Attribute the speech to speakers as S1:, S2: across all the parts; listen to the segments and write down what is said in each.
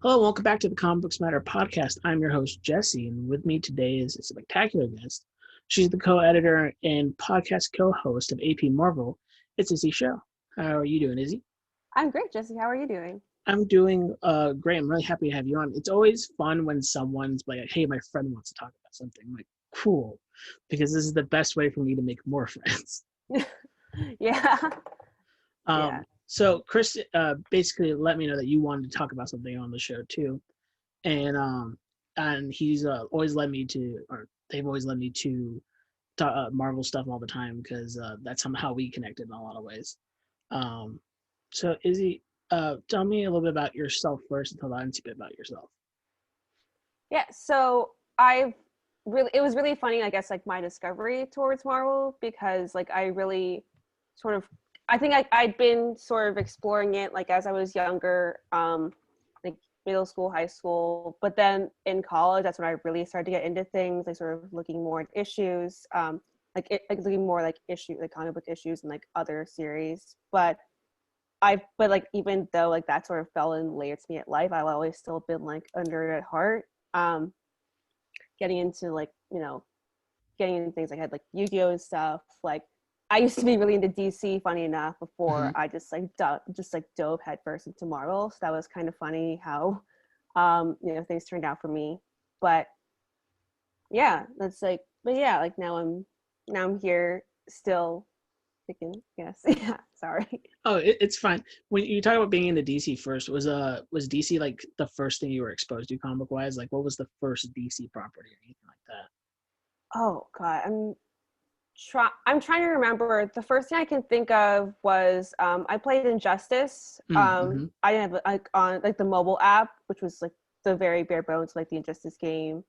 S1: Hello, welcome back to the Comic Books Matter podcast. I'm your host, Jesse, and with me today is a spectacular guest. She's the co-editor and podcast co-host of AP Marvel. It's Izzy Sio. How are you doing, Izzy?
S2: I'm great, Jesse. How are you doing?
S1: I'm doing great. I'm really happy to have you on. It's always fun when someone's like, hey, my friend wants to talk about something. I'm like, cool, because this is the best way for me to make more friends.
S2: Yeah.
S1: Um, so Chris basically let me know that you wanted to talk about something on the show too. And he's always led me to, or they've always led me to Marvel stuff all the time because that's how we connected in a lot of ways. So Izzy, tell me a little bit about yourself first, and tell the audience a bit about yourself.
S2: Yeah. So it was really funny, I guess, like my discovery towards Marvel because like I really sort of, I think I'd been sort of exploring it like as I was younger, like middle school, high school, but then in college, that's when I really started to get into things, like sort of looking more at issues, like looking more like comic book issues and like other series. But like even though like that sort of fell in later to me at life, I've always still been like a nerd at heart. Um, Getting into like getting into things like I had like Yu-Gi-Oh and stuff. Like I used to be really into DC, funny enough, before I just dove headfirst into Marvel. So that was kind of funny how things turned out for me. But yeah, that's like but yeah, like now I'm here still picking. Yes. Yeah, sorry.
S1: Oh, it's fine. When you talk about being into DC first, was DC like the first thing you were exposed to comic wise? Like, what was the first DC property or anything like that?
S2: Oh god, I'm trying to remember. The first thing I can think of was I played Injustice.
S1: Mm-hmm.
S2: I didn't have like on like the mobile app, which was like the very bare bones like the Injustice game.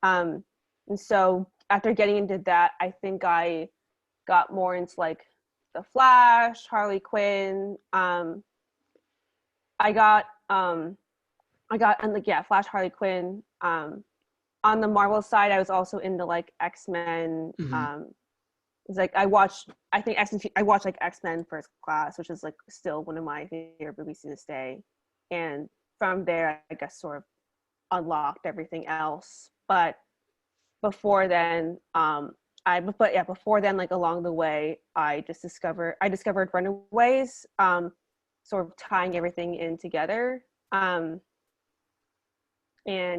S2: Um, and so after getting into that, I think I got more into like the Flash, Harley Quinn. I got and like yeah, Flash, Harley Quinn. On the Marvel side, I was also into like X-Men.
S1: Mm-hmm.
S2: It's like I watched like X-Men First Class, which is like still one of my favorite movies to this day. And from there, I guess sort of unlocked everything else. But before then, before then, like along the way, I discovered Runaways, sort of tying everything in together. And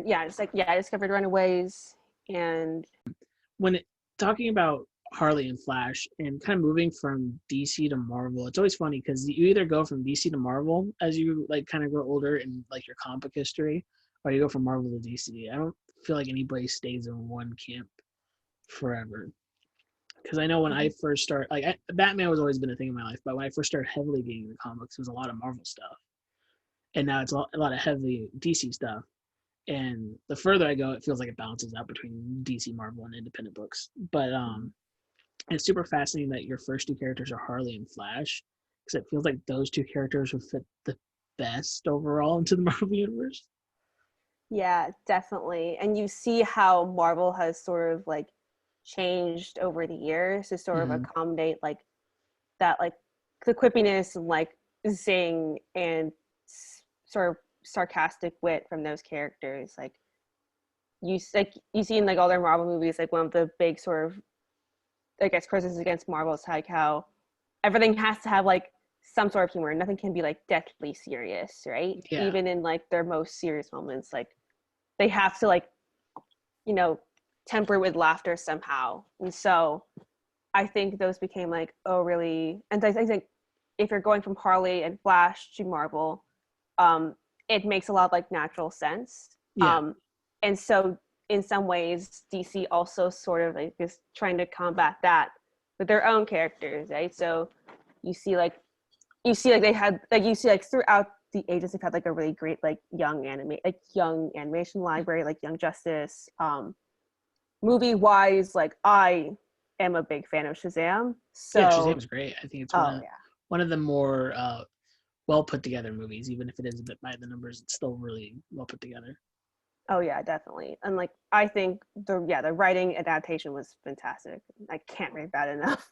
S2: yeah, I discovered Runaways and
S1: When talking about Harley and Flash and kind of moving from DC to Marvel, it's always funny because you either go from DC to Marvel as you like kind of grow older in like your comic book history, or you go from Marvel to DC. I don't feel like anybody stays in one camp forever. Because I know when I first started, Batman was always been a thing in my life, but when I first started heavily getting into comics, it was a lot of Marvel stuff, and now it's a lot of heavily DC stuff. And the further I go, it feels like it balances out between DC, Marvel, and independent books. But it's super fascinating that your first two characters are Harley and Flash, because it feels like those two characters would fit the best overall into the Marvel universe.
S2: yeah, definitely. And you see how Marvel has sort of like changed over the years to sort of
S1: Mm-hmm.
S2: accommodate like that, like the quippiness and like zing and sort of sarcastic wit from those characters. Like you see in like all their Marvel movies, like one of the big sort of I guess criticisms against Marvel is like how everything has to have like some sort of humor. Nothing can be like deathly serious, right?
S1: Yeah.
S2: Even in like their most serious moments, like they have to like you know temper with laughter somehow. And so I think those became like and I think if you're going from Harley and Flash to Marvel, it makes a lot of like natural sense.
S1: Yeah.
S2: And so in some ways DC also sort of like is trying to combat that with their own characters, right? So you see like they had like you see like throughout the ages they've had like a really great like young animation library, like Young Justice. Movie wise, like I am a big fan of Shazam.
S1: Yeah,
S2: So
S1: Shazam's great. I think it's
S2: oh yeah.
S1: one of the more well put together movies, even if it is a bit by the numbers. It's still really well put together.
S2: Oh yeah, definitely. And like I think the writing adaptation was fantastic. I can't rate that enough.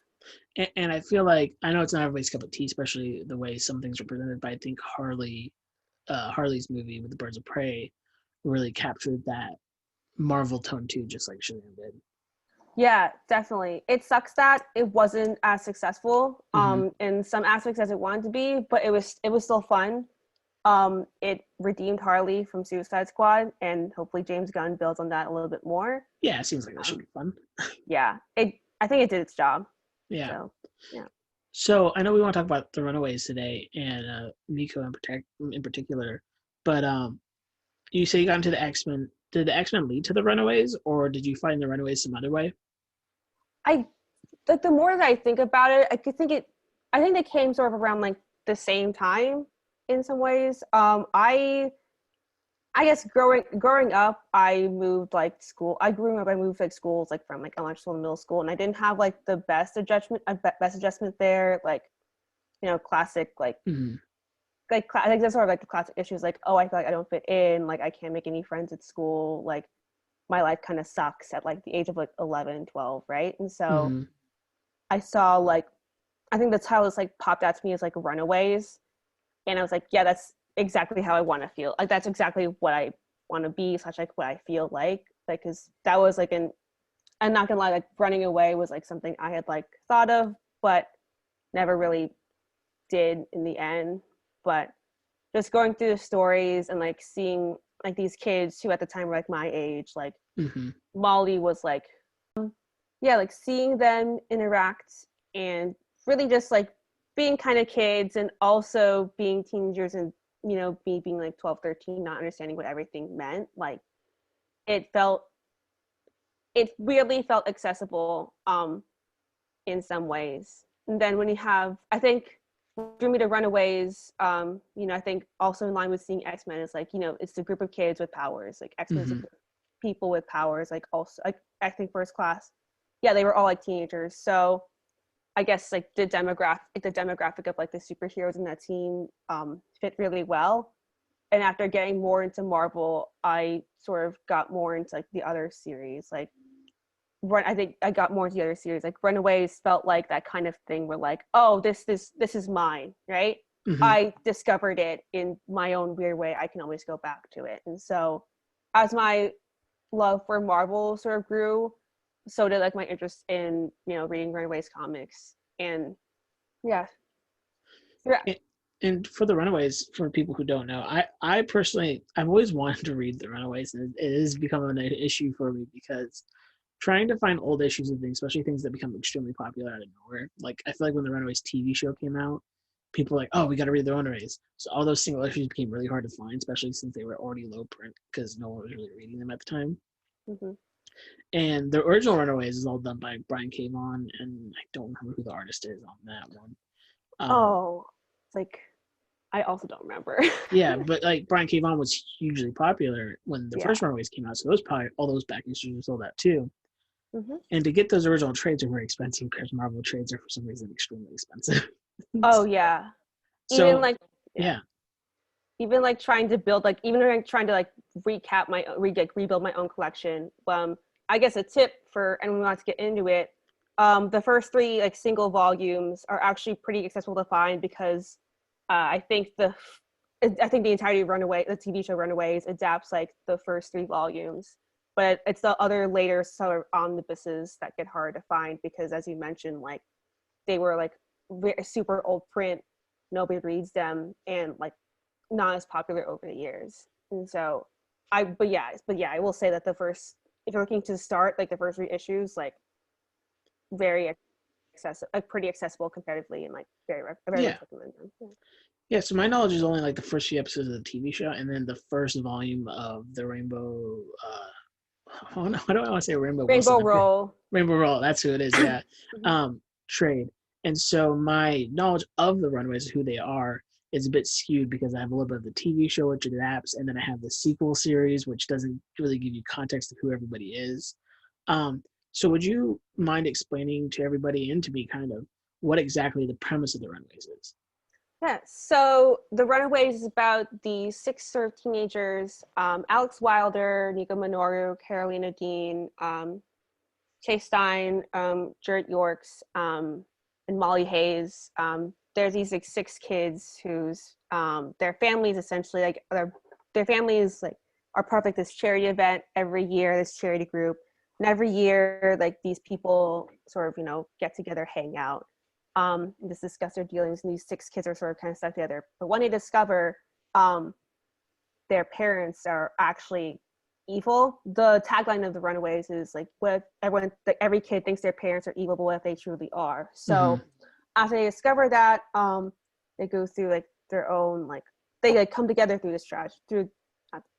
S1: And I feel like I know it's not everybody's cup of tea, especially the way some things are presented. But I think Harley Harley's movie with the Birds of Prey really captured that Marvel tone too, just like Shazam did.
S2: Yeah, definitely. It sucks that it wasn't as successful in some aspects as it wanted to be, but it was still fun. It redeemed Harley from Suicide Squad, and hopefully James Gunn builds on that a little bit more.
S1: Yeah, it seems like that should be fun.
S2: Yeah, I think it did its job.
S1: Yeah.
S2: So, yeah.
S1: So I know we want to talk about the Runaways today and Nico in particular, but you say you got into the X-Men. Did the X-Men lead to the Runaways, or did you find the Runaways some other way?
S2: I like the more that I think about it, I think they came sort of around like the same time in some ways. I guess growing up, I moved like school. I grew up. I moved like schools like from like elementary school to middle school, and I didn't have like the best adjustment there. Like, classic I think that's sort of like the classic issues. Like, oh, I feel like I don't fit in. Like, I can't make any friends at school. Like, my life kind of sucks at like the age of like 11, 12, right? And so I saw like, I think the title is like popped out to me as like Runaways, and I was like, yeah, that's exactly how I want to feel. Like, that's exactly what I want to be, such like what I feel like because that was like I'm not gonna lie, like running away was like something I had like thought of but never really did in the end. But just going through the stories and like seeing like these kids who at the time were like my age, like Molly was like, yeah, like seeing them interact and really just like being kind of kids and also being teenagers and me being like 12, 13, not understanding what everything meant. Like it weirdly felt accessible in some ways. And then when you have, I think drew me to Runaways, I think also in line with seeing X-Men is like, it's the group of kids with powers. Like X-Men is a group of people with powers, like also like I think First Class. Yeah, they were all like teenagers. So I guess like the demographic of like the superheroes in that team fit really well. And after getting more into Marvel, I sort of got more into like the other series. Like I think I got more into the other series. Like Runaways felt like that kind of thing where like, oh, this is mine, right? I discovered it in my own weird way. I can always go back to it. And so as my love for Marvel sort of grew, so did like my interest in reading Runaways comics. And yeah.
S1: And for the Runaways, for people who don't know, I personally I've always wanted to read the Runaways, and it has become an issue for me because trying to find old issues of things, especially things that become extremely popular out of nowhere. Like I feel like when the Runaways TV show came out, people were like, oh, we got to read the Runaways. So all those single issues became really hard to find, especially since they were already low print because no one was really reading them at the time. And the original Runaways is all done by Brian K. Vaughan, and I don't remember who the artist is on that one.
S2: It's like I also don't remember.
S1: Yeah, but like Brian K. Vaughan was hugely popular when the first Runaways came out, so those probably all those back issues were sold out too. And to get those original trades are very expensive because Marvel trades are for some reason extremely expensive.
S2: Oh yeah.
S1: So
S2: even like even like trying to build like even like trying to like rebuild my own collection. I guess a tip for anyone who wants to get into it, the first 3 like single volumes are actually pretty accessible to find because I think the entirety of the TV show Runaways adapts like the first 3 volumes, but it's the other later sort of omnibuses that get hard to find because, as you mentioned, like they were like super old print, nobody reads them, and like not as popular over the years. And so I will say that if you're looking to start, like the first 3 issues, like very accessible, like pretty accessible comparatively, and like very much recommend them.
S1: Yeah, so my knowledge is only like the first few episodes of the TV show, and then the first volume of the Rainbow. Why do I want to say Rainbow
S2: Roll?
S1: Rainbow Roll. That's who it is. Yeah, trade. And so my knowledge of the Runaways, who they are, is a bit skewed because I have a little bit of the TV show which adapts, and then I have the sequel series which doesn't really give you context of who everybody is. So would you mind explaining to everybody and to me kind of what exactly the premise of the Runaways is?
S2: Yeah, so the Runaways is about the 6 sort of teenagers, Alex Wilder, Nico Minoru, Carolina Dean, Chase Stein, Jarrett Yorks, and Molly Hayes, there's these like 6 kids whose their families essentially like their families like are part of like this charity event every year, this charity group, and every year like these people sort of, you know, get together, hang out, and just discuss their dealings, and these 6 kids are sort of kind of stuck together. But when they discover their parents are actually evil, the tagline of the Runaways is like, what if everyone, like, every kid thinks their parents are evil, but what if they truly are? So after they discover that, they go through like their own, like, they like come together through this tragedy, through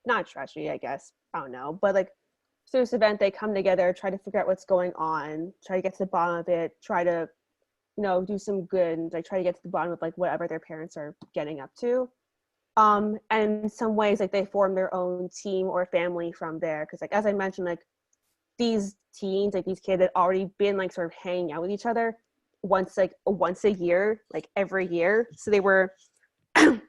S2: not tragedy, I guess, I don't know, but like through this event, they come together, try to figure out what's going on, try to get to the bottom of it, try to, you know, do some good, and like try to get to the bottom of like whatever their parents are getting up to. And in some ways, like they form their own team or family from there, because like as I mentioned, like these teens, like these kids had already been like sort of hanging out with each other once a year, like every year, so they were kind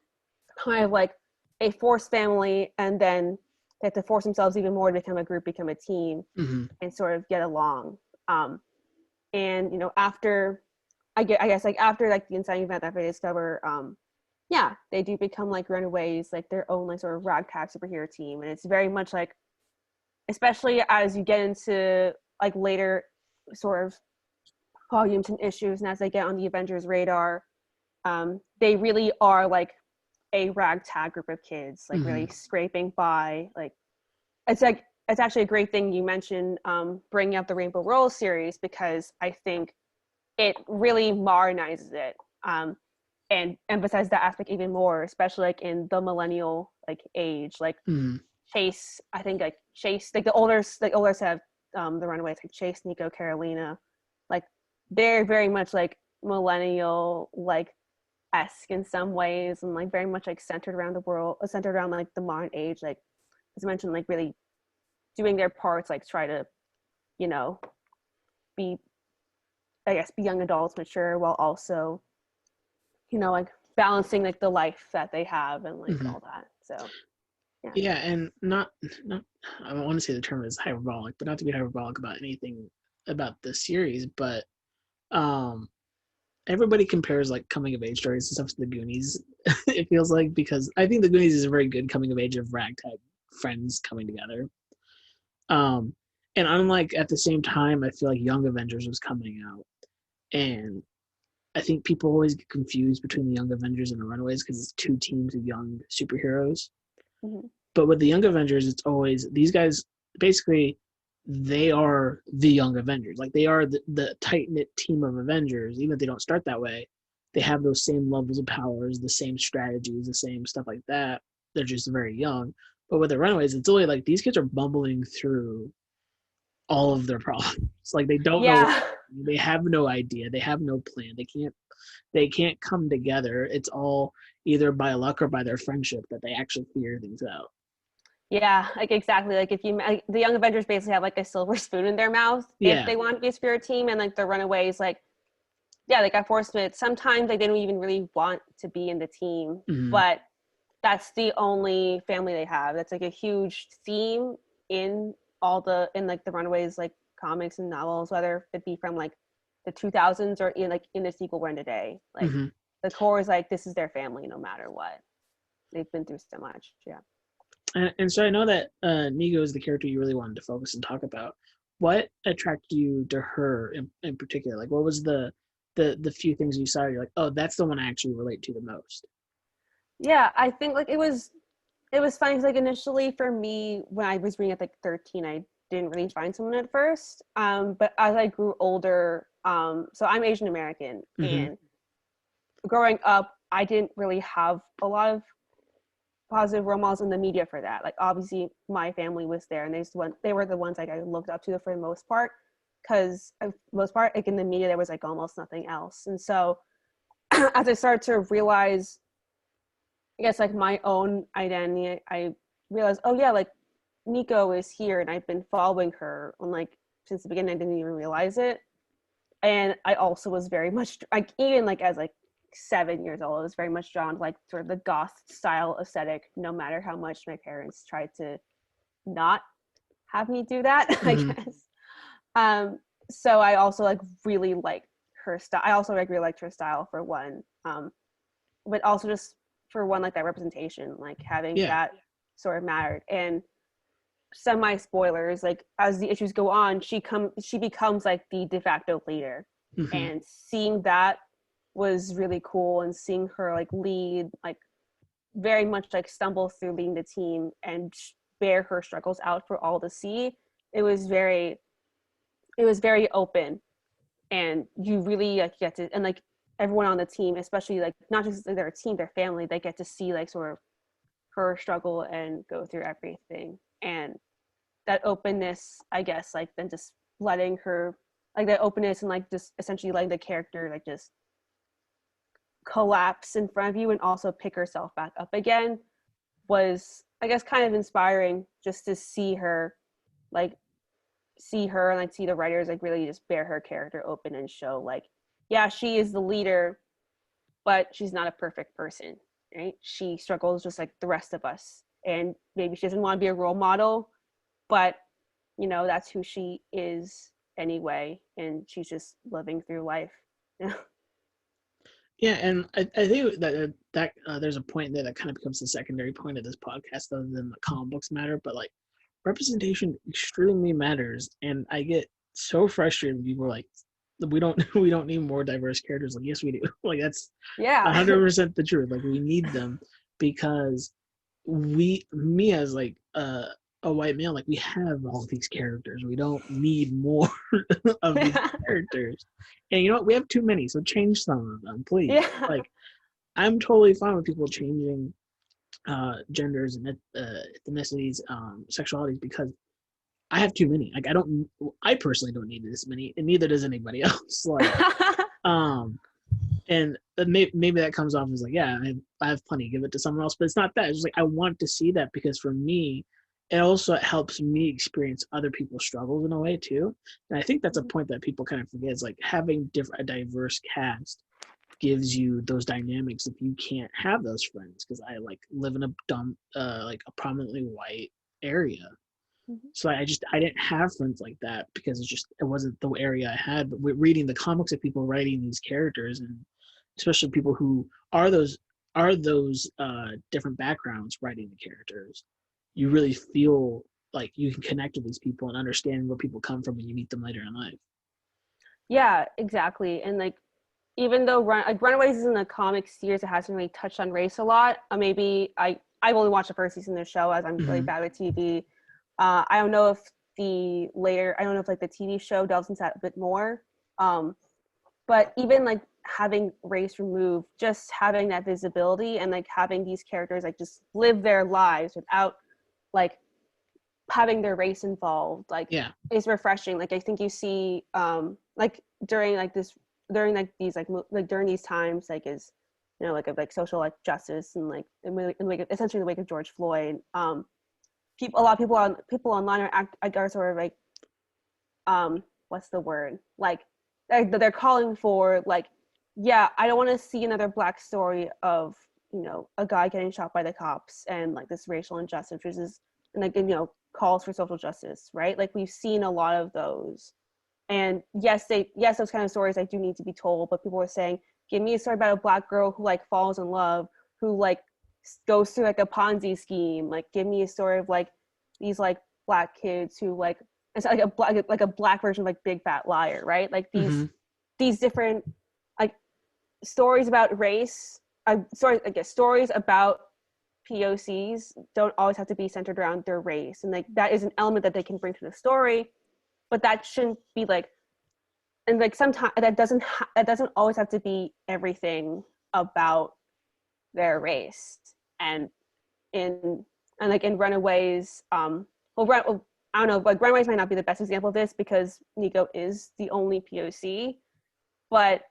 S2: of like a forced family, and then they have to force themselves even more to become a group, become a team, and sort of get along. And you know, after I guess like after like the inciting event, after they discover yeah, they do become like Runaways, like their own like sort of ragtag superhero team. And it's very much like, especially as you get into like later sort of volumes and issues, and as they get on the Avengers radar, they really are like a ragtag group of kids, like really scraping by. Like it's actually a great thing you mentioned bringing up the Rainbow Rowell series, because I think it really modernizes it. And emphasize that aspect even more, especially like in the millennial like age, like Chase, I think like Chase, like the older have the Runaways, like Chase, Nico, Carolina, like they're very much like millennial like esque in some ways, and like very much like centered around the world, centered around like the modern age, like as I mentioned, like really doing their parts, like try to, you know, be, I guess, be young adults, mature, while also, you know, like balancing like the life that they have and like all that. So
S1: yeah, and not I don't want to say the term is hyperbolic, but not to be hyperbolic about anything about the series, but everybody compares like coming of age stories and stuff to the Goonies. It feels like, because I think the Goonies is a very good coming of age of ragtag friends coming together. And unlike, at the same time, I feel like Young Avengers was coming out, and I think people always get confused between the Young Avengers and the Runaways because it's 2 teams of young superheroes. But with the Young Avengers, it's always these guys, basically, they are the Young Avengers. Like, they are the tight-knit team of Avengers. Even if they don't start that way, they have those same levels of powers, the same strategies, the same stuff like that. They're just very young. But with the Runaways, it's only like these kids are bumbling through all of their problems. Like, they don't know. They have no idea. They have no plan. They can't come together. It's all either by luck or by their friendship that they actually figure things out.
S2: Yeah, like exactly. Like if you, like, the Young Avengers basically have like a silver spoon in their mouth if they want to be a spirit team, and like the Runaways, like, yeah, they got forced to. Sometimes like they don't even really want to be in the team, but that's the only family they have. That's like a huge theme in like the Runaways like comics and novels, whether it be from like the 2000s or in the sequel run today. Like the core is like, this is their family no matter what. They've been through so much. Yeah.
S1: And so I know that Nico is the character you really wanted to focus and talk about. What attracted you to her in particular? Like, what was the few things you saw? You're like, oh, that's the one I actually relate to the most.
S2: Yeah, I think like it was funny because like initially for me when I was reading at like 13, I didn't really find someone at first. But as I grew older, so I'm Asian American, and growing up, I didn't really have a lot of positive role models in the media for that. Like obviously my family was there, and they were the ones like I looked up to for the most part, because most part like in the media there was like almost nothing else. And so as I started to realize, I guess, like my own identity, I realized, oh yeah, like Nico is here, and I've been following her on like since the beginning. I didn't even realize it. And I also was very much like, even like as like 7 years old, I was very much drawn to like sort of the goth style aesthetic, no matter how much my parents tried to not have me do that, I guess. So I also like really like her style. I also like really liked her style for one, but also just for one, like that representation, like having that sort of mattered. And semi spoilers, like as the issues go on, she becomes like the de facto leader, and seeing that was really cool. And seeing her like lead, like very much like stumble through leading the team and bear her struggles out for all to see. It was very open, and you really like get to, and like everyone on the team, especially like not just their team, their family, they get to see like sort of her struggle and go through everything. And that openness, I guess, like then just letting her, like that openness and like just essentially letting the character like just collapse in front of you and also pick herself back up again was, I guess, kind of inspiring, just to see her and like see the writers like really just bear her character open and show like, yeah, she is the leader, but she's not a perfect person, right? She struggles just like the rest of us, and maybe she doesn't want to be a role model, but you know, that's who she is anyway, and she's just living through life.
S1: Yeah, and I think that there's a point there that kind of becomes the secondary point of this podcast, other than the comic books matter, but like representation extremely matters. And I get so frustrated when people are like, we don't need more diverse characters. Like, yes, we do. Like, that's 100% the truth. Like, we need them because me as like a white male, like we have all of these characters. We don't need more of these characters. And you know what? We have too many, so change some of them, please.
S2: Yeah.
S1: Like, I'm totally fine with people changing genders and ethnicities, sexualities, because I have too many. Like, I personally don't need this many, and neither does anybody else. Like, and maybe that comes off as like, yeah, I have plenty, give it to someone else. But it's not that. It's just like, I want to see that, because for me, it also helps me experience other people's struggles in a way too. And I think that's a point that people kind of forget, is like having a diverse cast gives you those dynamics if you can't have those friends. Because I like live in like a prominently white area. So I didn't have friends like that, because it wasn't the area I had. But reading the comics of people writing these characters, and especially people who are those different backgrounds writing the characters, you really feel like you can connect with these people and understand where people come from when you meet them later in life.
S2: Yeah, exactly. And like, even though Runaways isn't a comic series that hasn't really touched on race a lot, maybe I've only watched the first season of the show, as I'm really bad with TV. I don't know if like the TV show delves into that a bit more. But even like having race removed, just having that visibility and like having these characters like just live their lives without like having their race involved, like, is refreshing. Like, I think you see like during these times, like, is, you know, like of like social like justice and like essentially the wake of George Floyd, a lot of people online are sort of like what's the word, like they're calling for like, yeah, I don't want to see another Black story of, you know, a guy getting shot by the cops and like this racial injustice, which is, and like, you know, calls for social justice, right? Like, we've seen a lot of those, and yes, those kind of stories like do need to be told, but people are saying, give me a story about a Black girl who like falls in love, who like goes through like a Ponzi scheme. Like, give me a story of like these like Black kids who like, it's like a Black version of like Big Fat Liar, right? Like these different like stories about race, stories about POCs don't always have to be centered around their race, and like that is an element that they can bring to the story, but that shouldn't be like, and like sometimes that doesn't always have to be everything about their race. And like in Runaways, I don't know, like Runways might not be the best example of this because Nico is the only POC, but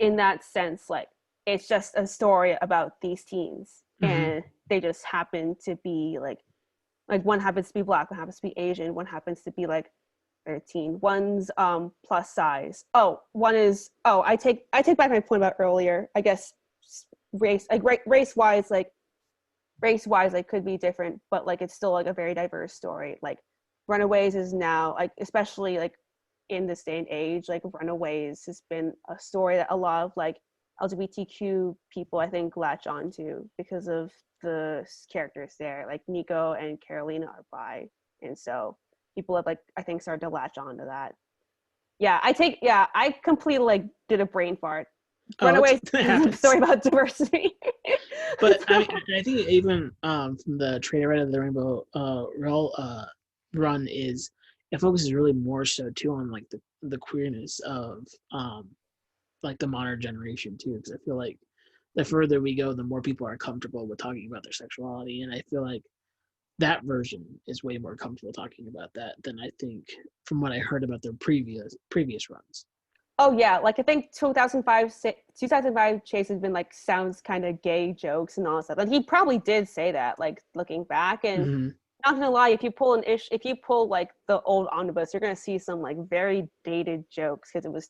S2: in that sense, like, it's just a story about these teens, and they just happen to be like one happens to be Black, one happens to be Asian, one happens to be like 13, one's plus size. I take back my point about earlier. I guess race wise like could be different, but like it's still like a very diverse story. Like Runaways is now like, especially like in this day and age. Like Runaways has been a story that a lot of like LGBTQ people I think latch onto because of the characters there. Like Nico and Carolina are bi, and so people have like I think started to latch onto that. I completely like did a brain fart. Runaways is a story about diversity.
S1: But I mean, I think even from the trailer right of the Rainbow Rowell run is it focuses really more so too on like the queerness of like the modern generation too, because I feel like the further we go, the more people are comfortable with talking about their sexuality, and I feel like that version is way more comfortable talking about that than I think from what I heard about their previous runs.
S2: Oh yeah, like I think 2005 Chase has been like sounds kind of gay jokes and all that stuff. And he probably did say that, like looking back. And not gonna lie, if you pull like the old omnibus, you're gonna see some like very dated jokes because it was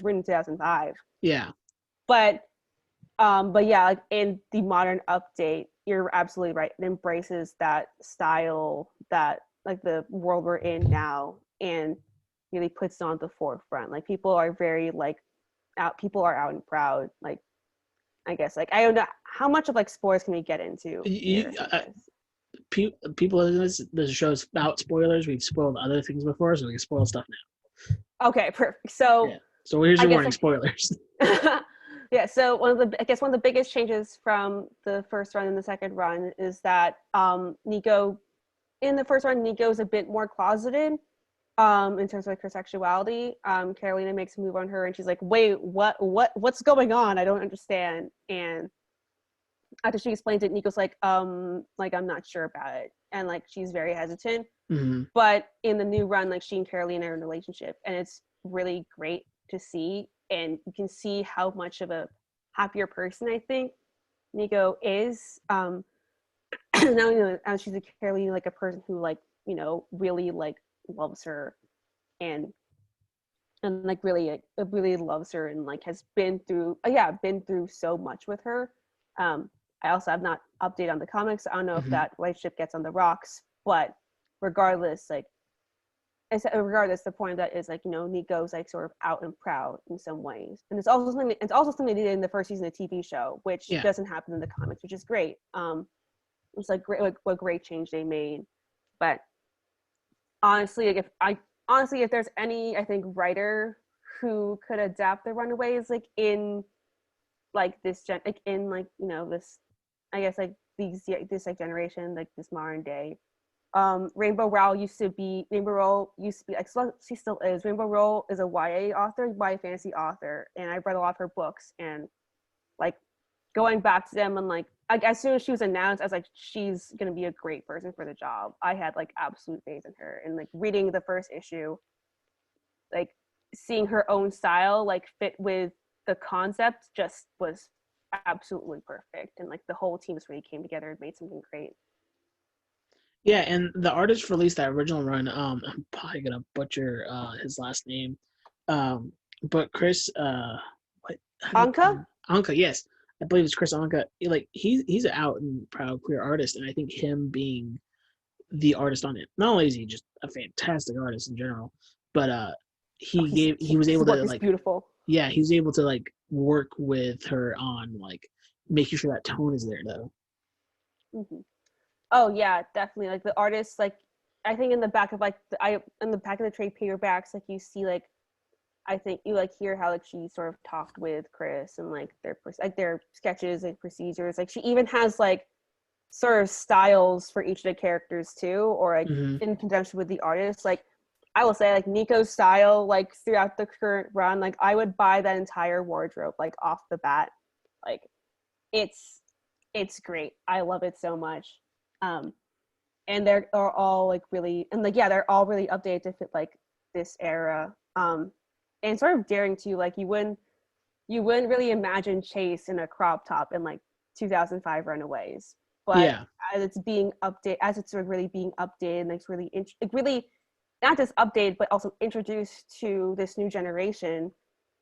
S2: written in 2005.
S1: Yeah.
S2: But yeah, like in the modern update, you're absolutely right. It embraces that style, that like the world we're in now, and really puts it on the forefront. Like people are very like people are out and proud. Like I guess like I don't know how much of like spoilers can we get into here.
S1: People this show's about spoilers. We've spoiled other things before, so we can spoil stuff now.
S2: Okay, perfect. So
S1: yeah. So here's your warning: spoilers.
S2: Yeah, so one of the biggest changes from the first run and the second run is that Nico in the first run, Nico's a bit more closeted in terms of like her sexuality. Carolina makes a move on her and she's like, wait, what's going on? I don't understand. And after she explains it, Nico's like I'm not sure about it. And like she's very hesitant. But in the new run, like she and Carolina are in a relationship and it's really great to see. And you can see how much of a happier person I think Nico is. Now as she's a Carolina, like a person who like, really like loves her and like really loves her and like has been through so much with her. I also have not updated on the comics. I don't know if that relationship gets on the rocks, but regardless, the point of that is like, Nico's like sort of out and proud in some ways. And it's also something they did in the first season of the TV show, which doesn't happen in the comics, which is great. It's like great, like what great change they made. But honestly, if there's any, I think, writer who could adapt the Runaways, like in like this this, I guess like this like generation, like this modern day. Rowell used to be, she still is. Rainbow Rowell is a YA fantasy author, and I read a lot of her books, and like going back to them and like as soon as she was announced, I was like, she's gonna be a great person for the job. I had like absolute faith in her, and like reading the first issue, like seeing her own style like fit with the concept just was absolutely perfect, and like the whole team just really came together and made something great.
S1: Yeah, and the artist released that original run. I'm probably gonna butcher his last name, but Chris
S2: Anka,
S1: yes, I believe it's Chris Anka. Like he's an out and proud queer artist, and I think him being the artist on it, not only is he just a fantastic artist in general, but he was able to like
S2: beautiful.
S1: Yeah, he was able to like work with her on like making sure that tone is there though.
S2: Oh yeah, definitely. Like the artists, like I think in the back of the trade paperbacks, like you see like I think you like hear how like she sort of talked with Chris and like their sketches and procedures. Like she even has like sort of styles for each of the characters too, or like in conjunction with the artist. Like I will say like Nico's style, like throughout the current run, like I would buy that entire wardrobe like off the bat. Like it's great. I love it so much. And they're all like really, and like they're all really updated to fit like this era. And sort of daring to like you wouldn't really imagine Chase in a crop top in like 2005 Runaways, but as it's being updated, as it's sort of really being updated, and it's really really not just updated but also introduced to this new generation.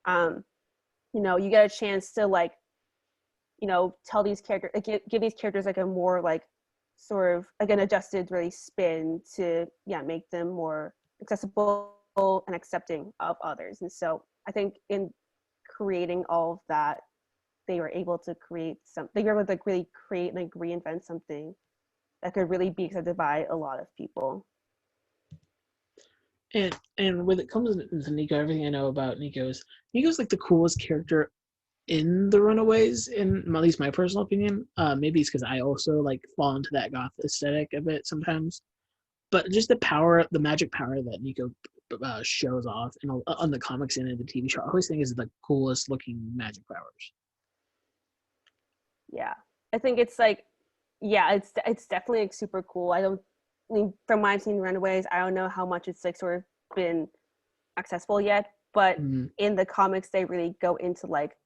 S2: You get a chance to like tell these characters, like, give these characters like a more like sort of like an adjusted really spin to make them more accessible and accepting of others. And so I think in creating all of that, they were able to create they were able to really create and like reinvent something that could really be accepted by a lot of people.
S1: And when it comes to Nico, everything I know about Nico's like the coolest character in the Runaways, in at least my personal opinion. Maybe it's because I also like fall into that goth aesthetic a bit sometimes. But just the magic power that Nico shows off on the comics and in the TV show, I always think is the coolest looking magic powers.
S2: Yeah, I think it's like, yeah, it's definitely like super cool. I mean, from what I've seen Runaways, I don't know how much it's like sort of been accessible yet, but in the comics they really go into like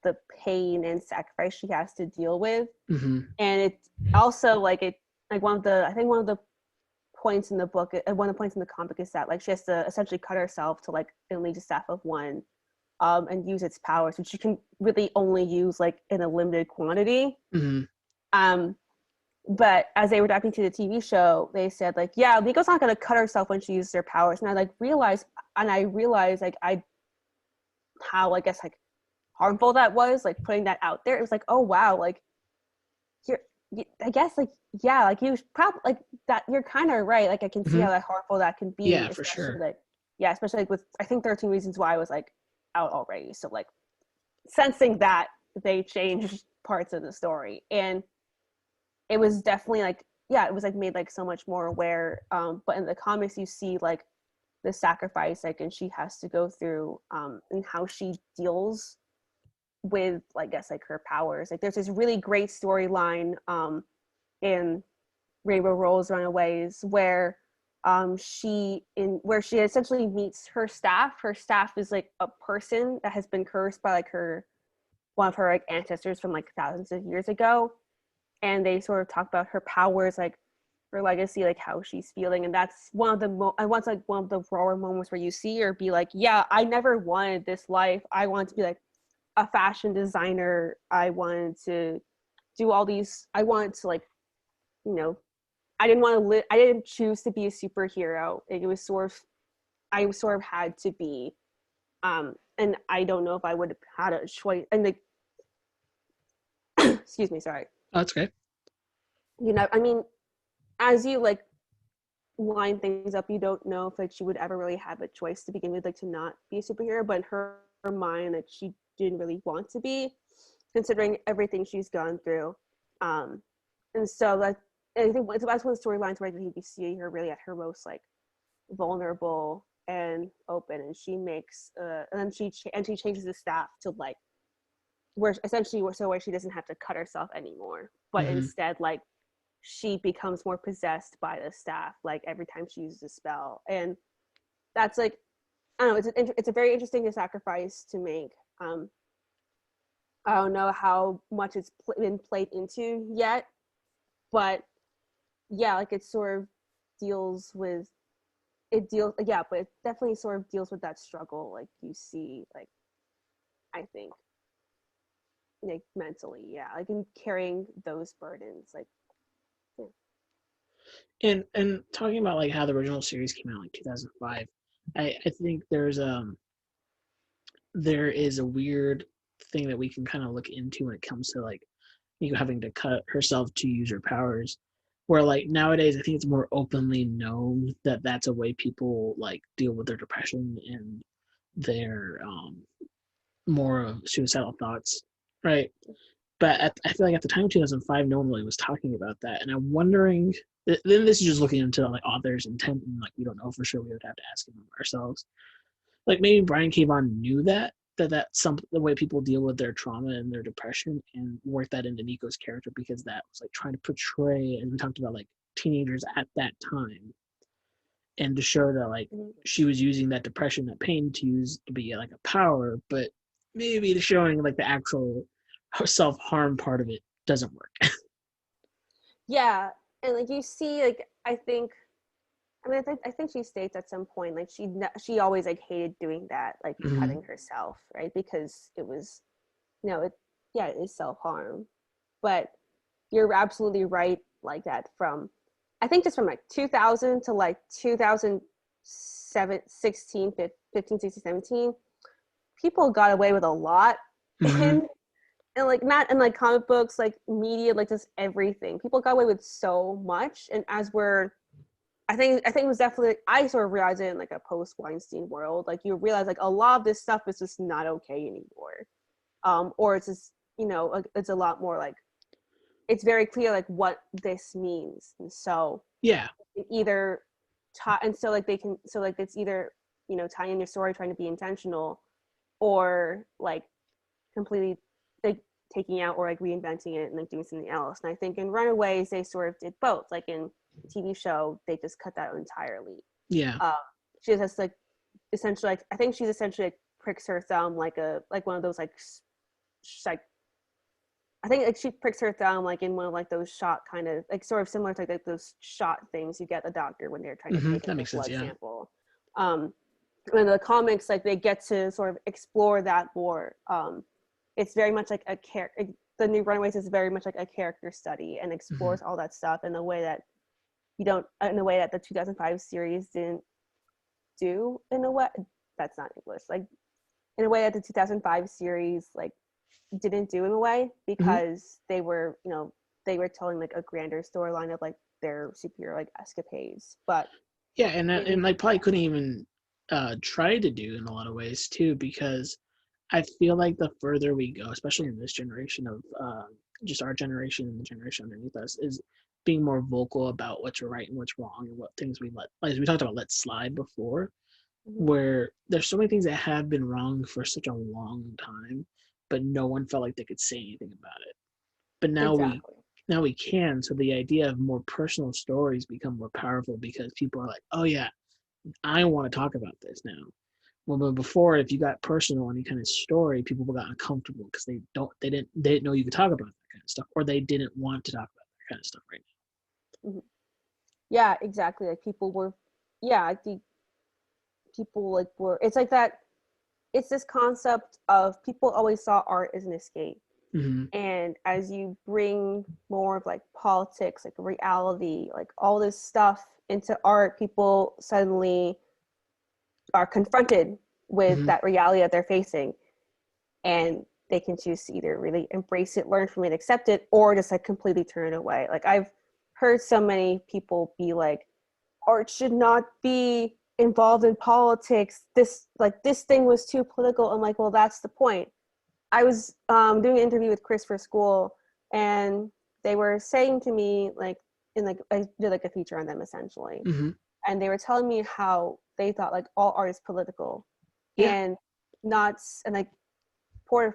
S2: the pain and sacrifice she has to deal with. And it's also like one of the points in the book, one of the points in the comic is that like she has to essentially cut herself to like unleash a staff of one, and use its powers, which you can really only use like in a limited quantity. But as they were adapting to the TV show, they said like, yeah, Miko's not going to cut herself when she uses her powers. And I realized like how I guess like harmful that was, like putting that out there. It was like, oh wow, like I guess like, yeah, like you probably like that. You're kind of right. Like I can see how that harmful that can be.
S1: Yeah, for sure.
S2: Like, yeah, especially like with I think 13 Reasons Why was like out already. So like sensing that they changed parts of the story, and it was definitely like, yeah, it was like made like so much more aware. But in the comics, you see like the sacrifice like and she has to go through, and how she deals with I guess like her powers. Like there's this really great storyline in Rainbow Rowell's Runaways where she essentially meets her staff. Her staff is like a person that has been cursed by like one of her like ancestors from like thousands of years ago, and they sort of talk about her powers, like her legacy, like how she's feeling. And that's one of the one of the rawer moments where you see her be like, yeah, I never wanted this life. I wanted to be like a fashion designer. I wanted to do all these, I wanted to like, you know, I didn't choose to be a superhero. It was I sort of had to be, and I don't know if I would have had a choice. And like, excuse me, sorry.
S1: Oh, that's okay.
S2: You know, I mean, as you like line things up, you don't know if like she would ever really have a choice to begin with, like to not be a superhero. But in her mind, like she didn't really want to be, considering everything she's gone through. And so that, I think that's one of the storylines where you see her really at her most like vulnerable and open, and she makes and then she changes the staff to like where she doesn't have to cut herself anymore, but instead like she becomes more possessed by the staff like every time she uses a spell. And that's like, I don't know, it's a very interesting sacrifice to make. I don't know how much it's been played into yet, but yeah, like it sort of deals with but it definitely sort of deals with that struggle like you see, like I think like mentally, yeah, like in carrying those burdens, like
S1: And talking about like how the original series came out like 2005, I think there is a weird thing that we can kind of look into when it comes to like Nico having to cut herself to use her powers, where like nowadays I think it's more openly known that that's a way people like deal with their depression and their more suicidal thoughts, right? But I feel like at the time 2005 no one really was talking about that, and I'm wondering, then this is just looking into like author's intent, and like we don't know for sure, we would have to ask them ourselves. Like maybe Brian K. Vaughan knew that's some the way people deal with their trauma and their depression, and worked that into Nico's character, because that was like trying to portray, and we talked about like teenagers at that time, and to show that like she was using that depression, that pain to be like a power, but maybe the showing like the actual self-harm part of it doesn't work.
S2: yeah. And like you see, like I think she states at some point like she always like hated doing that, like cutting herself, right? Because it was, it is self-harm. But you're absolutely right, like that from I think just from like 2000 to like 2007 16, 15, 16, 17, people got away with a lot.
S1: Mm-hmm.
S2: And like not in like comic books, like media, like just everything. People got away with so much. And as we're I think it was definitely, I sort of realized it in like a post Weinstein world. Like you realize like a lot of this stuff is just not okay anymore. Or it's just, like, it's a lot more like, it's very clear like what this means. And so
S1: Yeah.
S2: either and so like they can, so like it's either, tying in your story, trying to be intentional, or like completely like taking out or like reinventing it and like doing something else. And I think in Runaways they sort of did both. Like in the TV show, they just cut that entirely.
S1: Yeah.
S2: She just like essentially like, I think she's essentially like pricks her thumb like one of those like I think like she pricks her thumb like in one of like those shot kind of like sort of similar to like those shot things you get a doctor when they're trying to take
S1: That
S2: a
S1: makes sense.
S2: blood
S1: Yeah.
S2: sample. In the comics, like they get to sort of explore that more. It's very much like a character. The new Runaways is very much like a character study and explores all that stuff in a way that the 2005 series didn't do. In a way that's not English. Like in a way that the 2005 series like didn't do in a way, because they were telling like a grander storyline of like their superhero like escapades. But
S1: Yeah, and like probably couldn't even try to do in a lot of ways too, because I feel like the further we go, especially in this generation of just our generation and the generation underneath us, is being more vocal about what's right and what's wrong and what things we let, like we talked about, let slide before, where there's so many things that have been wrong for such a long time, but no one felt like they could say anything about it. But
S2: exactly.
S1: now we can. So the idea of more personal stories become more powerful because people are like, oh yeah, I want to talk about this now. Well, but before, if you got personal any kind of story, people got uncomfortable because they didn't know you could talk about that kind of stuff, or they didn't want to talk about that kind of stuff right
S2: Yeah, exactly. Like people were, yeah, I think people like were. It's like that. It's this concept of people always saw art as an escape,
S1: now.
S2: and as you bring more of like politics, like reality, like all this stuff into art, people suddenly are confronted with that reality that they're facing, and they can choose to either really embrace it, learn from it, accept it, or just like completely turn it away. Like I've heard so many people be like, art should not be involved in politics. This thing was too political. I'm like, well, that's the point. I was doing an interview with Chris for school, and they were saying to me like, I did like a feature on them essentially, and they were telling me how they thought like all art is political,
S1: Yeah.
S2: and not and like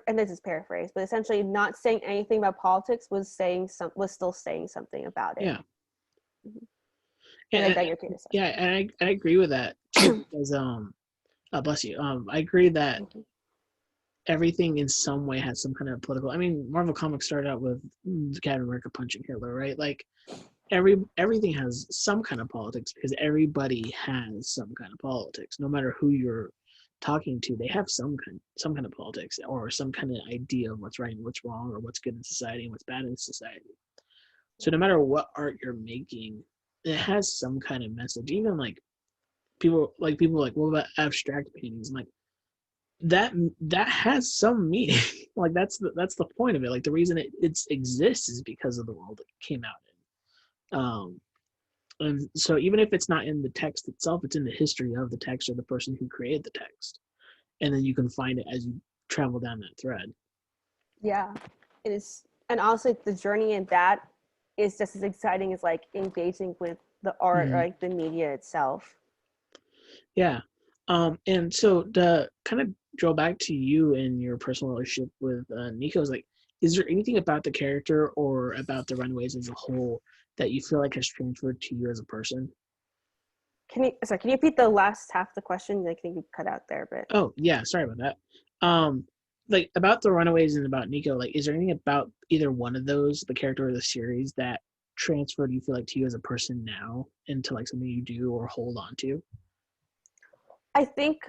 S2: and this is paraphrased, but essentially not saying anything about politics was still saying something about it.
S1: Yeah.
S2: And I
S1: Yeah.
S2: got your criticism.
S1: Yeah, and I agree with that too, because bless you. I agree that everything in some way has some kind of political. I mean, Marvel Comics started out with Captain America punching Hitler, right? Like everything has some kind of politics because everybody has some kind of politics. No matter who you're talking to, they have some kind of politics or some kind of idea of what's right and what's wrong, or what's good in society and what's bad in society. So no matter what art you're making, it has some kind of message. Even like people like what about abstract paintings? I'm like, that has some meaning. Like that's the point of it. Like the reason it exists is because of the world it came out in. And so even if it's not in the text itself, it's in the history of the text or the person who created the text, and then you can find it as you travel down that thread.
S2: Yeah, it is. And also the journey in that is just as exciting as like engaging with the art or like the media itself.
S1: Yeah. And so to kind of draw back to you and your personal relationship with Nico, is like, is there anything about the character or about the Runaways as a whole that you feel like has transferred to you as a person?
S2: Can you repeat the last half of the question? I think you cut out there, but
S1: Oh yeah, sorry about that. Like about the Runaways and about Nico, like, is there anything about either one of those, the character or the series, that transferred, you feel like, to you as a person now into like something you do or hold on to?
S2: I think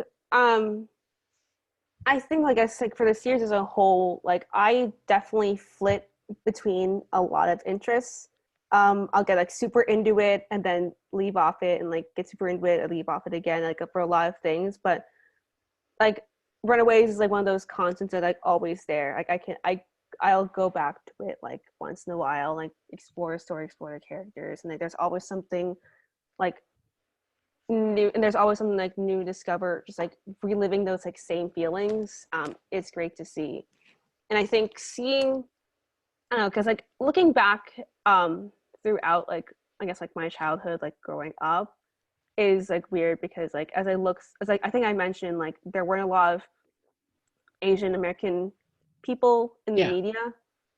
S2: like I said, for the series as a whole, like I definitely flit between a lot of interests. I'll get like super into it and then leave off it, and like get super into it and leave off it again, like for a lot of things. But like Runaways is like one of those constants that like always there. Like I'll go back to it like once in a while, like explore a story, explore the characters, and like there's always something like new, and there's always something like new to discover, just like reliving those like same feelings. It's great to see. And I think seeing, I don't know, because like looking back throughout like I guess like my childhood, like growing up, is like weird because like as like I think I mentioned, like there weren't a lot of Asian American people in the
S1: Yeah.
S2: media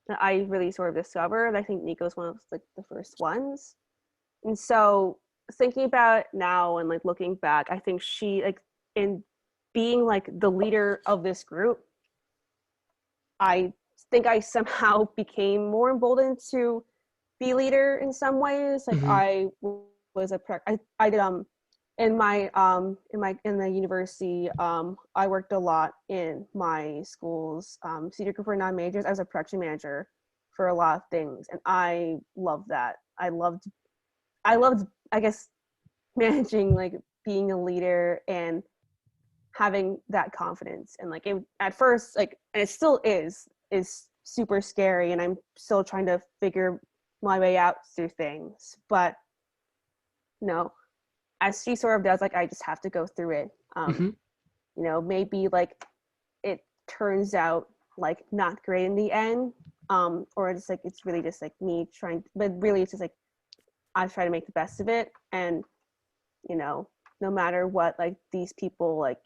S2: that I really sort of discovered. I think Nico's one of like the first ones. And so thinking about it now and like looking back, I think she like in being like the leader of this group, I think I somehow became more emboldened to be leader in some ways. Like
S1: Mm-hmm.
S2: I was I did in the university, I worked a lot in my school's senior group for non-majors. I was a production manager for a lot of things, and I loved that. I loved I guess managing, like being a leader and having that confidence. And like it at first, like, and it still is super scary, and I'm still trying to figure my way out through things. But no, as she sort of does, like I just have to go through it.
S1: Mm-hmm.
S2: Maybe like it turns out like not great in the end, or it's like it's really just like me trying, but really it's just like I try to make the best of it. And no matter what, like these people like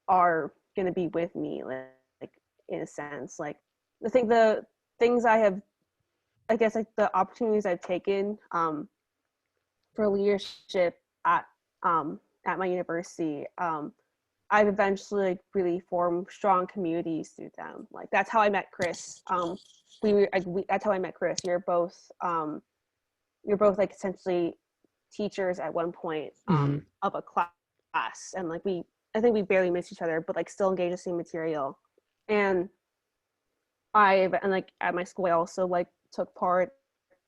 S2: are gonna be with me, like in a sense. Like the things I have, I guess, like the opportunities I've taken for leadership at my university, I've eventually like really formed strong communities through them. Like that's how I met Chris. That's how I met Chris. You're both like essentially teachers at one point
S1: Mm-hmm.
S2: of a class, and like I think we barely missed each other, but like still engage the same material. And like at my school, I also like took part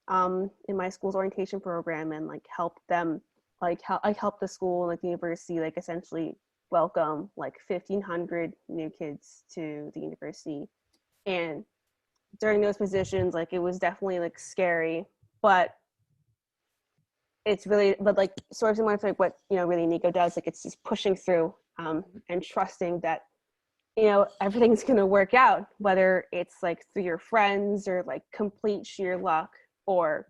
S2: in my school's orientation program, and like helped them, like I helped the school and like the university like essentially welcome like 1,500 new kids to the university. And during those positions, like it was definitely like scary, but it's really, but like sort of similar to like what really Nico does. Like it's just pushing through and trusting that everything's gonna work out, whether it's like through your friends or like complete sheer luck or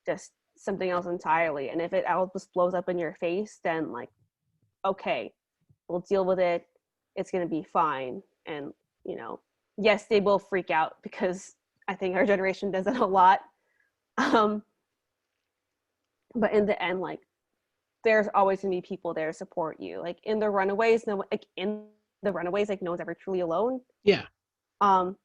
S2: just something else entirely. And if it all just blows up in your face, then like, okay, we'll deal with it. It's gonna be fine. And yes, they will freak out, because I think our generation does it a lot. But in the end, like there's always gonna be people there to support you. Like in the Runaways, like no one's ever truly alone.
S1: Yeah.
S2: And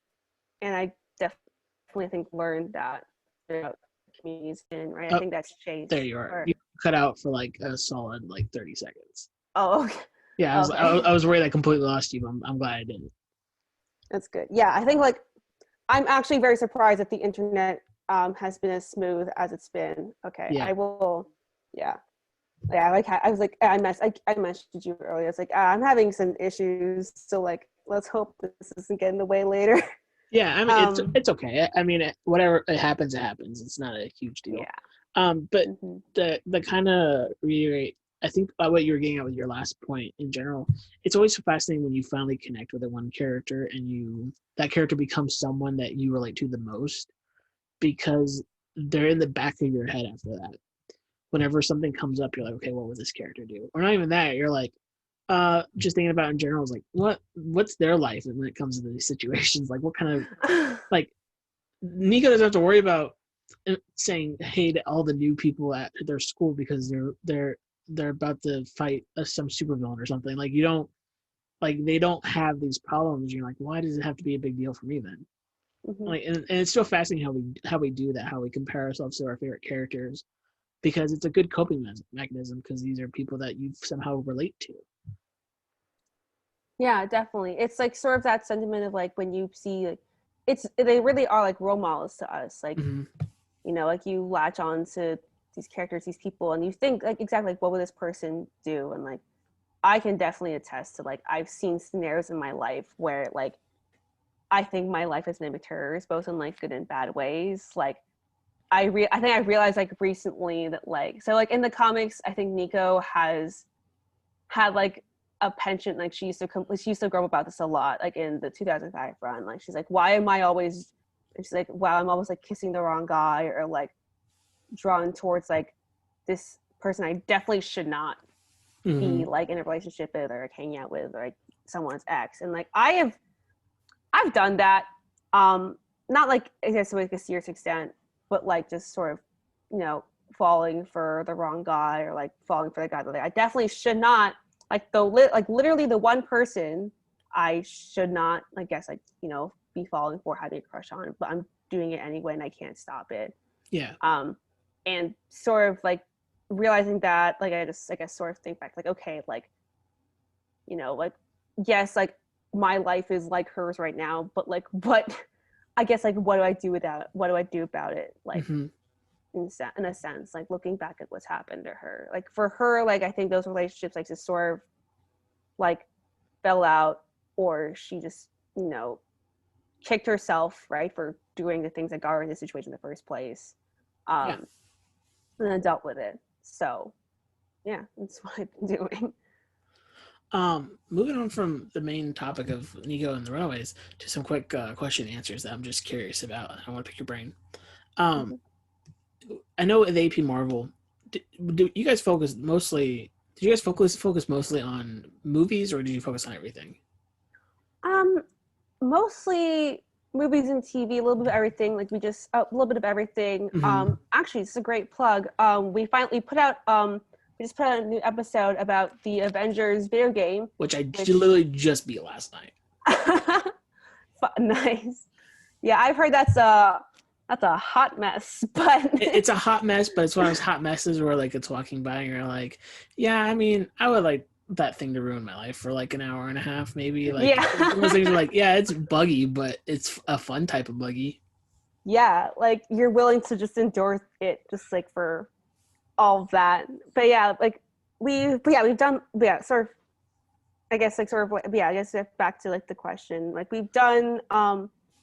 S2: I definitely think learned that throughout communities, and right. I think that's Chase.
S1: There you are. You cut out for like a solid like 30 seconds.
S2: Oh, okay.
S1: Yeah, I was worried I completely lost you, but I'm glad I didn't.
S2: That's good. Yeah, I think like I'm actually very surprised that the internet has been as smooth as it's been. Okay,
S1: Yeah.
S2: I will. Yeah. Like I was like I messaged you earlier. It's like I'm having some issues, so like let's hope this doesn't get in the way later.
S1: Yeah, I mean it's okay. I mean whatever it happens, It's not a huge deal.
S2: Yeah.
S1: But the kind of reiterate, I think what you were getting at with your last point in general, it's always fascinating when you finally connect with one character and that character becomes someone that you relate to the most, because they're in the back of your head after that. Whenever something comes up, you're like, okay, what would this character do? Or not even that, you're like, just thinking about in general is like, what's their life when it comes to these situations? Like what kind of, like, Nico doesn't have to worry about saying hey to all the new people at their school because they're about to fight some supervillain or something. Like they don't have these problems. You're like, why does it have to be a big deal for me then? Like, and it's still fascinating how we do that, how we compare ourselves to our favorite characters, because it's a good coping mechanism, because these are people that you somehow relate to.
S2: Yeah, definitely. It's like sort of that sentiment of like when you see like they really are like role models to us. Like you know, like you latch on to these characters, these people, and you think like exactly like what would this person do, and like I can definitely attest to like I've seen scenarios in my life where like I think my life has been immaterial, both in like good and bad ways. Like I think I realized like recently that like so like in the comics, I think Nico has had like a penchant. Like she used to grow about this a lot. Like in the 2005 run, like she's like, why am I always? And she's like, wow, I'm always like kissing the wrong guy or like drawn towards like this person I definitely should not be like in a relationship with or like hanging out with or like someone's ex. And like I've done that. Not like I guess to like a serious extent, but like just sort of, you know, falling for the wrong guy or like falling for the guy that like, I definitely should not like like literally the one person I should not, I guess, like, you know, be falling for, having a crush on, but I'm doing it anyway and I can't stop it.
S1: Yeah.
S2: And sort of like realizing that, like I just, like I sort of think back, like, okay, like, you know, like, yes, like my life is like hers right now, but like, what, I guess, like, what do I do with that? What do I do about it? Like, in a sense, like looking back at what's happened to her, like for her, like I think those relationships like just sort of like fell out, or she just, you know, kicked herself, right, for doing the things that got her in this situation in the first place, and then dealt with it. So yeah, that's what I've been doing.
S1: Moving on from the main topic of Nico and the Runaways to some quick question answers that I'm just curious about. I want to pick your brain. I know at the AP Marvel, do you guys focus mostly? Did you guys focus mostly on movies, or did you focus on everything?
S2: Mostly movies and TV, a little bit of everything. Like we just a little bit of everything. Actually, it's a great plug. We put out we just put out a new episode about the Avengers video game,
S1: which I literally just beat last night.
S2: Nice. Yeah, I've heard that's a hot mess, but
S1: it's a hot mess, but it's one of those hot messes where like it's walking by and you're like, yeah, I mean, I would like that thing to ruin my life for like an hour and a half, maybe. Like, yeah. Those things are like, yeah, it's buggy, but it's a fun type of buggy.
S2: Yeah, like you're willing to just endure it, just like for all of that. But yeah, like we've done sort of, I guess, like sort of, I guess back to like the question, like we've done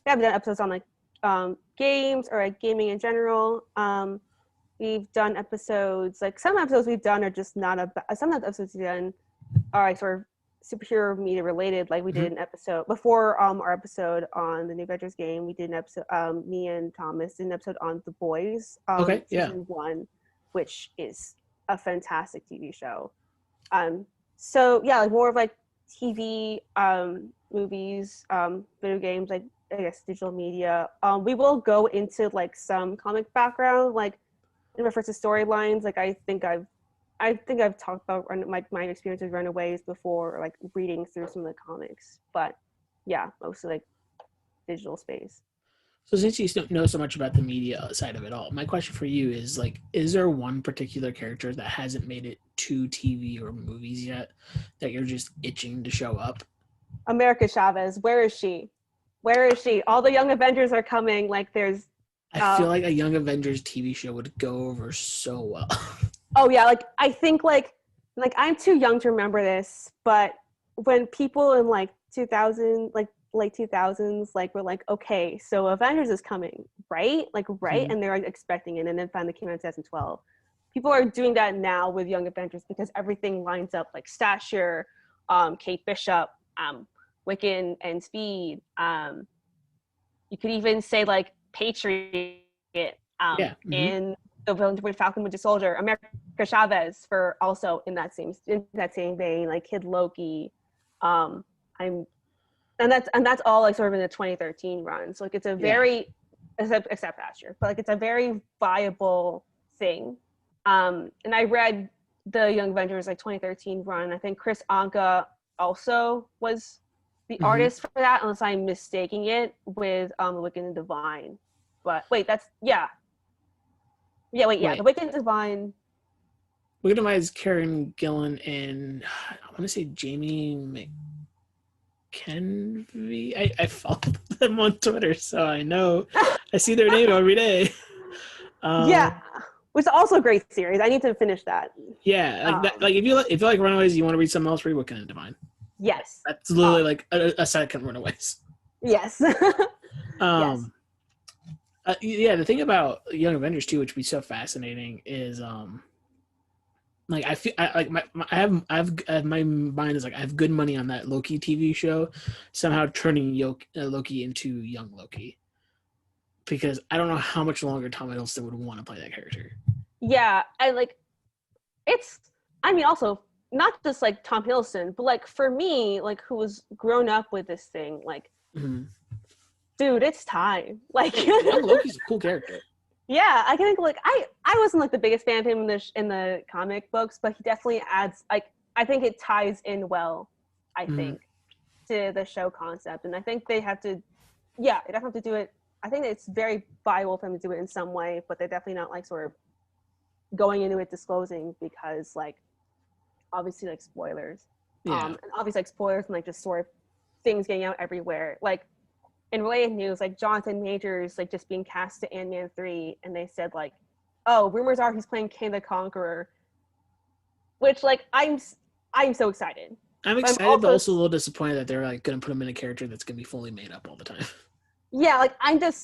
S2: episodes on like games or like gaming in general. We've done episodes, like some episodes we've done are just not about, some of the episodes we've done are like sort of superhero media related. Like we did an episode before our episode on the new Avengers game. We did an episode, me and Thomas did an episode on The Boys, season 1, which is a fantastic TV show. So yeah, like more of like TV, movies, video games, like I guess digital media. We will go into like some comic background, like in reference to storylines. Like I think I've talked about my experience with Runaways before, or like reading through some of the comics. But yeah, mostly like digital space.
S1: So since you don't know so much about the media side of it all, my question for you is like, is there one particular character that hasn't made it to TV or movies yet that you're just itching to show up?
S2: America Chavez, where is she? Where is she? All the Young Avengers are coming. Like there's
S1: I feel like a Young Avengers TV show would go over so well.
S2: Oh yeah, like I think like I'm too young to remember this, but when people in like 2000, like late 2000s, like were like, okay, so Avengers is coming, right? Like right, and they're like expecting it, and then finally came out in 2012. People are doing that now with Young Avengers because everything lines up, like stature, Kate Bishop, Wiccan, and Speed. You could even say like Patriot, in the Falcon Winter Soldier, America Chavez for also in that same vein, like Kid Loki. And that's all like sort of in the 2013 run. So like it's a very except last year, but like it's a very viable thing. And I read the Young Avengers like 2013 run. I think Chris Anka also was the artist for that, unless I'm mistaking it with Wiccan and Divine. But wait, that's the Wiccan and Divine.
S1: Wiccan and Divine is Karen Gillan and I want to say Jamie McKenzie. I follow them on Twitter, so I know I see their name every day.
S2: Yeah,
S1: Um,
S2: which is also a great series. I need to finish that.
S1: yeah, like that.
S2: Um,
S1: Like if you like Runaways, you want to read something else, read Wicked and Divine.
S2: yes.
S1: That's literally like a second Runaways.
S2: Yes. Yes.
S1: Um, yeah, the thing about Young Avengers too, which would be so fascinating, is like I feel like I have my mind is like I have good money on that Loki TV show, somehow turning Loki into young Loki, because I don't know how much longer Tom Hiddleston would want to play that character.
S2: Yeah, I like it's I mean also not just like Tom Hiddleston, but like for me, like who was grown up with this thing, like
S1: Mm-hmm.
S2: dude, it's time. Like
S1: Young Loki's a cool character.
S2: yeah, I think like I wasn't like the biggest fan of him in the comic books, but he definitely adds like I think it ties in well, I
S1: Mm-hmm.
S2: think, to the show concept. And I think they have to yeah, they definitely have to do it. I think it's very viable for them to do it in some way, but they're definitely not like sort of going into it disclosing because like obviously like spoilers.
S1: Yeah.
S2: And obviously like spoilers and like just sort of things getting out everywhere. Like in related news, like Jonathan Majors like just being cast to Ant-Man 3 and they said like, oh, rumors are he's playing Kang the Conqueror, which like I'm so excited.
S1: I'm
S2: But I'm
S1: excited, but
S2: also
S1: also a little disappointed that they're like going to put him in a character that's going to be fully made up all the time.
S2: yeah, like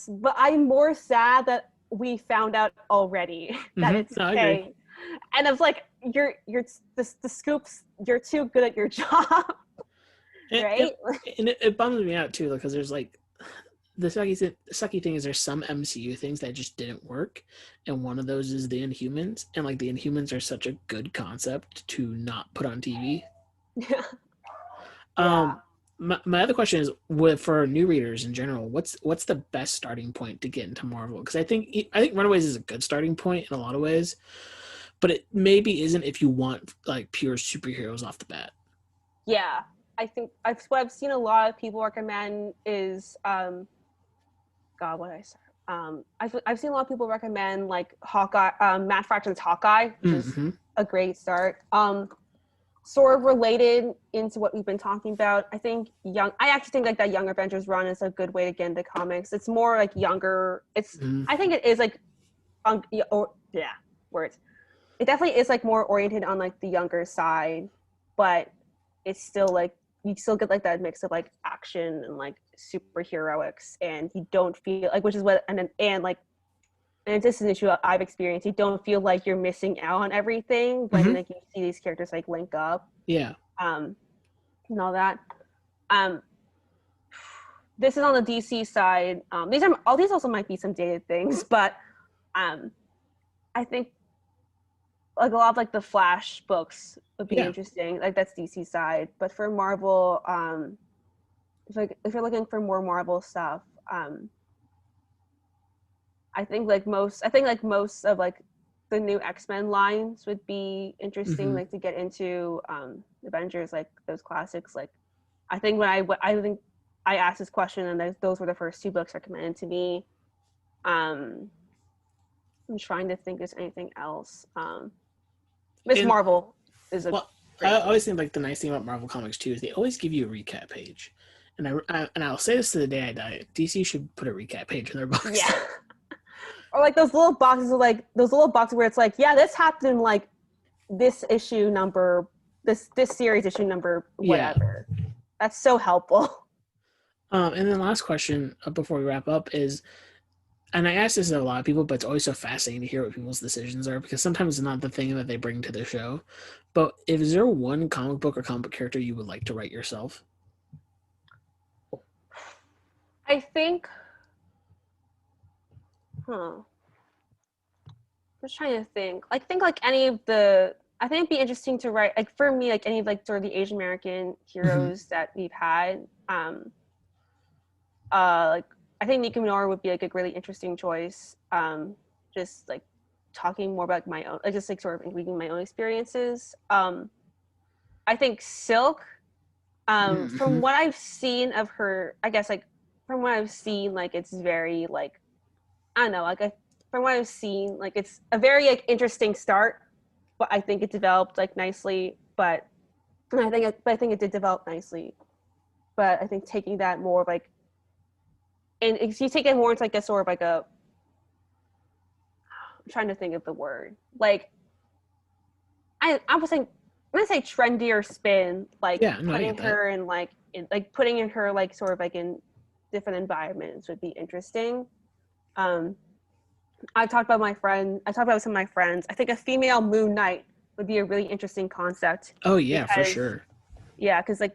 S2: but I'm more sad that we found out already that
S1: Mm-hmm.
S2: it's
S1: No, I agree.
S2: Kang. And I was like, you're the scoops, you're too good at your job,
S1: And, and,
S2: right?
S1: and it bums me out too because there's like the sucky thing is there's some MCU things that just didn't work, and one of those is the Inhumans, and like the Inhumans are such a good concept to not put on TV.
S2: Yeah. Yeah.
S1: Um, my other question is, for new readers in general, what's the best starting point to get into Marvel? Because I think Runaways is a good starting point in a lot of ways, but it maybe isn't if you want like pure superheroes off the bat.
S2: Yeah. I think what I've seen a lot of people recommend is God, what did I say? I've seen a lot of people recommend like Hawkeye, Matt Fraction's Hawkeye, which is
S1: Mm-hmm.
S2: a great start. Sort of related into what we've been talking about. I actually think like that Young Avengers run is a good way to get into comics. It's more like younger.
S1: Mm-hmm.
S2: I think it is like, yeah, words. It definitely is like more oriented on like the younger side, but it's still like you still get like that mix of like action and like superheroics, and you don't feel like which is what and like and this is an issue I've experienced. You don't feel like you're missing out on everything when
S1: Mm-hmm.
S2: like you see these characters like link up,
S1: Yeah.
S2: um, and all that. Um, this is on the DC side. These also might be some dated things, but I think like a lot of like the Flash books would be
S1: Yeah.
S2: interesting. Like that's DC side, but for Marvel, if you're looking for more Marvel stuff, I think like most of like the new X-Men lines would be interesting,
S1: Mm-hmm.
S2: like to get into Avengers, like those classics. Like I think I think I asked this question and those were the first two books recommended to me. I'm trying to think if there's anything else. Miss
S1: And
S2: Marvel is a
S1: well, I
S2: great one.
S1: always think like the nice thing about Marvel Comics too is they always give you a recap page, and I'll say this to the day I die. DC should put a recap page in their books.
S2: Yeah. Or like those little boxes of like those little boxes where it's like, yeah, this happened in like this issue number, this series issue number,
S1: Yeah.
S2: whatever. That's so helpful.
S1: And then last question before we wrap up is, and I ask this to a lot of people, but it's always so fascinating to hear what people's decisions are because sometimes it's not the thing that they bring to the show. But is there one comic book or comic book character you would like to write yourself?
S2: I think, just trying to think. I think like any of the, I think it'd be interesting to write, like for me, like any of like sort of the Asian American
S1: Mm-hmm.
S2: heroes that we've had. Like I think Nico Minoru would be like a really interesting choice. Just like talking more about my own, like just like sort of reading my own experiences. I think Silk, from
S1: Mm-hmm.
S2: what I've seen of her, I guess like from what I've seen, like it's very like I don't know, from what I've seen, like it's a very like interesting start, but I think it developed like nicely. But I think it did develop nicely. But I think taking that more of like, and if you take it more into like a sort of like a trying to think of the word. Like, I was saying, I'm gonna say trendier spin, like
S1: Yeah, no, I
S2: putting
S1: get that.
S2: her in like putting in her like sort of like in different environments would be interesting. I talked about with some of my friends. I think a female Moon Knight would be a really interesting concept.
S1: Oh yeah, for
S2: Because,
S1: sure.
S2: yeah, because like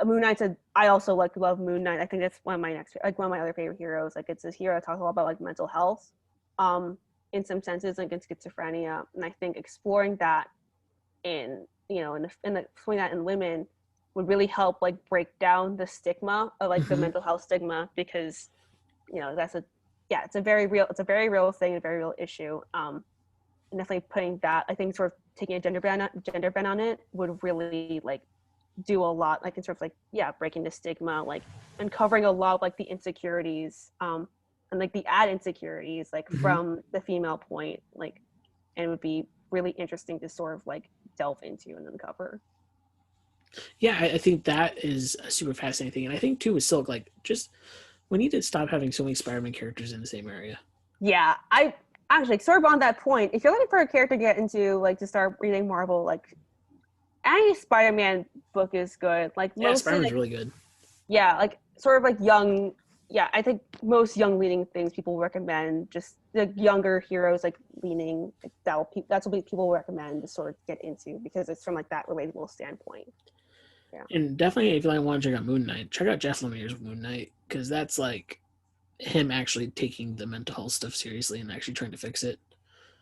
S2: Moon Knight's I also like love Moon Knight. I think that's one of my other favorite heroes. Like it's this hero that talks a lot about like mental health, in some senses, like in schizophrenia, and I think exploring that in exploring that in women would really help like break down the stigma of like the mental health stigma, because that's it's a very real thing, a very real issue. And definitely putting that, I think, sort of taking a gender ban on it would really like do a lot, like in sort of like breaking the stigma, like uncovering a lot of like the insecurities, and like the ad insecurities, like from the female point, like, and it would be really interesting to sort of like delve into and uncover.
S1: Yeah, I think that is a super fascinating thing, and I think too with Silk, like just we need to stop having so many Spider-Man characters in the same area.
S2: Yeah, I actually sort of on that point. If you're looking for a character to get into, like to start reading Marvel, like any Spider-Man book is good. Like
S1: Yeah,
S2: mostly,
S1: Spider-Man's
S2: like,
S1: really good.
S2: yeah, like sort of like young. Yeah, I think most young leading things people recommend, just the younger heroes like leaning. Like, that's what people recommend to sort of get into, because it's from like that relatable standpoint. Yeah.
S1: And definitely, if you like, want to check out Moon Knight, check out Jeff Lemire's Moon Knight, because that's like him actually taking the mental health stuff seriously and actually trying to fix it.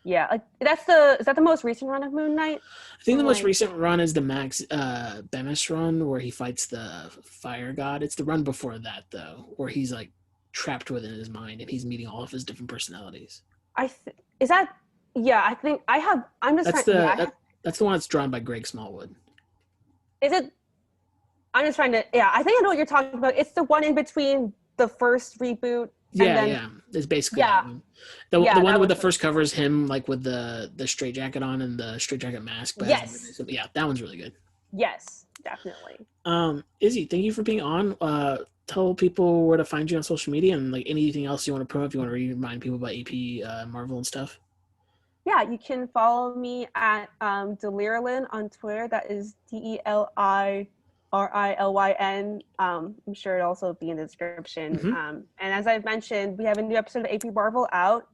S2: Yeah, like is that the most recent run of Moon Knight?
S1: I think the most
S2: Like,
S1: recent run is the Max Bemis run where he fights the fire god. It's the run before that though, where he's like trapped within his mind and he's meeting all of his different personalities.
S2: is that? Yeah, I think I have. I'm just
S1: That's
S2: trying. Yeah,
S1: that's the one that's drawn by Greg Smallwood.
S2: is it? I'm just trying to. Yeah, I think I know what you're talking about. It's the one in between the first reboot and
S1: Yeah,
S2: then
S1: yeah. It's basically
S2: yeah,
S1: that one. The
S2: yeah,
S1: one
S2: that
S1: with
S2: was
S1: the first cover is him like with the straight jacket on and the straight jacket mask. But
S2: yes,
S1: yeah, that one's really good.
S2: yes, definitely.
S1: Izzy, thank you for being on. Tell people where to find you on social media and like anything else you want to promote. If you want to remind people about AP Marvel and stuff.
S2: Yeah, you can follow me at Delirilyn on Twitter. That is DELIRILYN. I'm sure it'll also be in the description. And as I've mentioned, we have a new episode of AP Marvel out